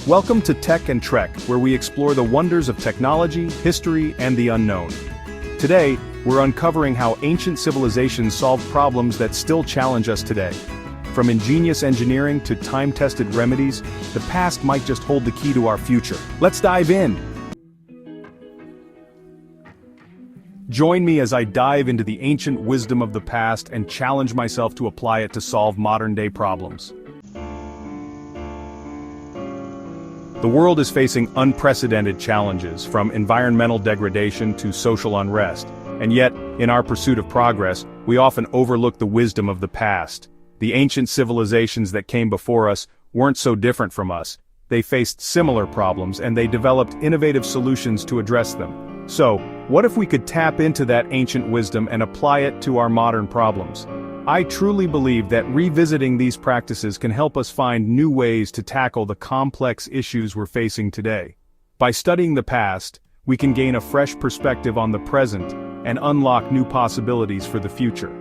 Welcome to Tech and Trek, where we explore the wonders of technology, history, and the unknown. Today, we're uncovering how ancient civilizations solved problems that still challenge us today. From ingenious engineering to time-tested remedies, the past might just hold the key to our future. Let's dive in! Join me as I dive into the ancient wisdom of the past and challenge myself to apply it to solve modern-day problems. The world is facing unprecedented challenges, from environmental degradation to social unrest, and yet, in our pursuit of progress, we often overlook the wisdom of the past. The ancient civilizations that came before us weren't so different from us. They faced similar problems and they developed innovative solutions to address them. So, what if we could tap into that ancient wisdom and apply it to our modern problems? I truly believe that revisiting these practices can help us find new ways to tackle the complex issues we're facing today. By studying the past, we can gain a fresh perspective on the present and unlock new possibilities for the future.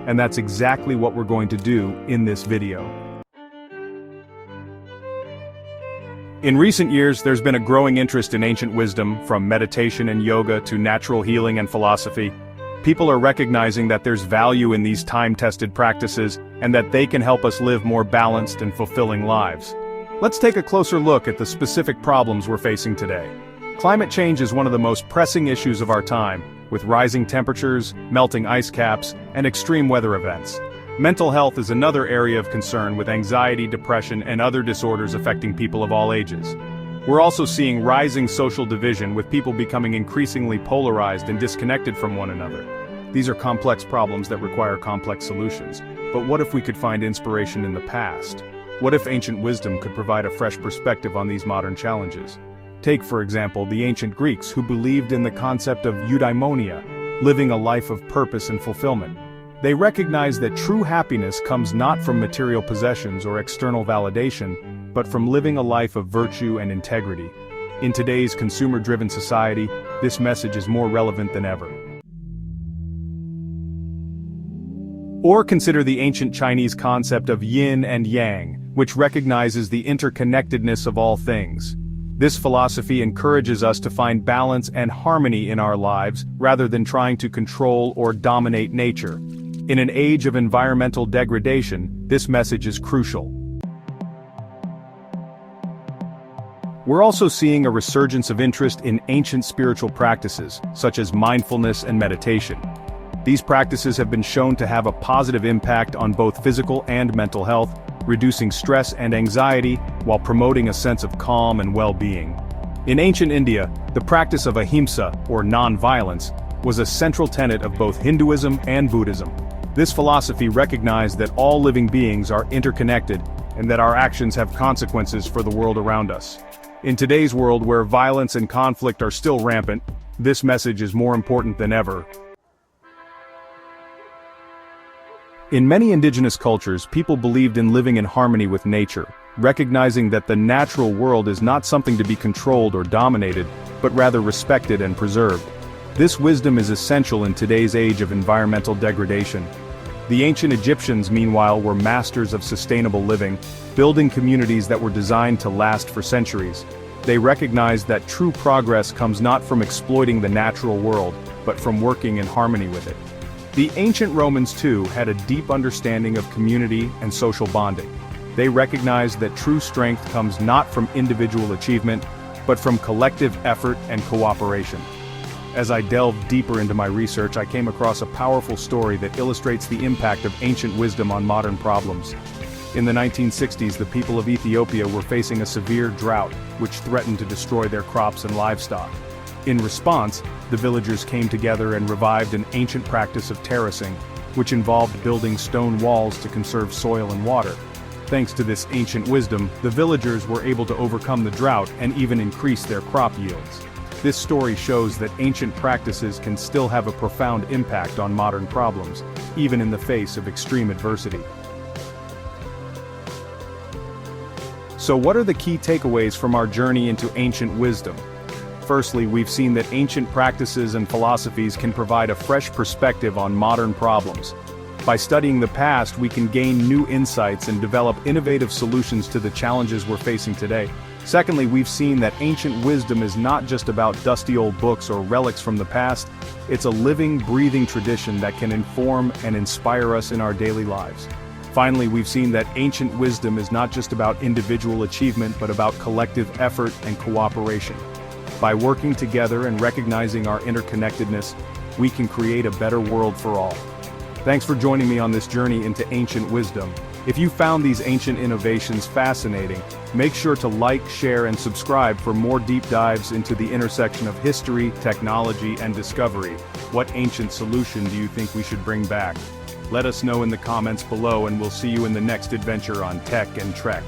And that's exactly what we're going to do in this video. In recent years, there's been a growing interest in ancient wisdom, from meditation and yoga to natural healing and philosophy. People are recognizing that there's value in these time-tested practices and that they can help us live more balanced and fulfilling lives. Let's take a closer look at the specific problems we're facing today. Climate change is one of the most pressing issues of our time, with rising temperatures, melting ice caps, and extreme weather events. Mental health is another area of concern, with anxiety, depression, and other disorders affecting people of all ages. We're also seeing rising social division, with people becoming increasingly polarized and disconnected from one another. These are complex problems that require complex solutions. But what if we could find inspiration in the past? What if ancient wisdom could provide a fresh perspective on these modern challenges? Take, for example, the ancient Greeks, who believed in the concept of eudaimonia, living a life of purpose and fulfillment. They recognized that true happiness comes not from material possessions or external validation, but from living a life of virtue and integrity. In today's consumer-driven society, this message is more relevant than ever. Or consider the ancient Chinese concept of yin and yang, which recognizes the interconnectedness of all things. This philosophy encourages us to find balance and harmony in our lives rather than trying to control or dominate nature. In an age of environmental degradation, this message is crucial. We're also seeing a resurgence of interest in ancient spiritual practices, such as mindfulness and meditation. These practices have been shown to have a positive impact on both physical and mental health, reducing stress and anxiety while promoting a sense of calm and well-being. In ancient India, the practice of ahimsa, or non-violence, was a central tenet of both Hinduism and Buddhism. This philosophy recognized that all living beings are interconnected and that our actions have consequences for the world around us. In today's world, where violence and conflict are still rampant, this message is more important than ever. In many indigenous cultures, people believed in living in harmony with nature, recognizing that the natural world is not something to be controlled or dominated, but rather respected and preserved. This wisdom is essential in today's age of environmental degradation. The ancient Egyptians, meanwhile, were masters of sustainable living, building communities that were designed to last for centuries. They recognized that true progress comes not from exploiting the natural world, but from working in harmony with it. The ancient Romans, too, had a deep understanding of community and social bonding. They recognized that true strength comes not from individual achievement, but from collective effort and cooperation. As I delved deeper into my research, I came across a powerful story that illustrates the impact of ancient wisdom on modern problems. In the 1960s, the people of Ethiopia were facing a severe drought, which threatened to destroy their crops and livestock. In response, the villagers came together and revived an ancient practice of terracing, which involved building stone walls to conserve soil and water. Thanks to this ancient wisdom, the villagers were able to overcome the drought and even increase their crop yields. This story shows that ancient practices can still have a profound impact on modern problems, even in the face of extreme adversity. So what are the key takeaways from our journey into ancient wisdom? Firstly, we've seen that ancient practices and philosophies can provide a fresh perspective on modern problems. By studying the past, we can gain new insights and develop innovative solutions to the challenges we're facing today. Secondly, we've seen that ancient wisdom is not just about dusty old books or relics from the past, it's a living, breathing tradition that can inform and inspire us in our daily lives. Finally, we've seen that ancient wisdom is not just about individual achievement but about collective effort and cooperation. By working together and recognizing our interconnectedness, we can create a better world for all. Thanks for joining me on this journey into ancient wisdom. If you found these ancient innovations fascinating, make sure to like, share, and subscribe for more deep dives into the intersection of history, technology, and discovery. What ancient solution do you think we should bring back? Let us know in the comments below, and we'll see you in the next adventure on Tech and Trek.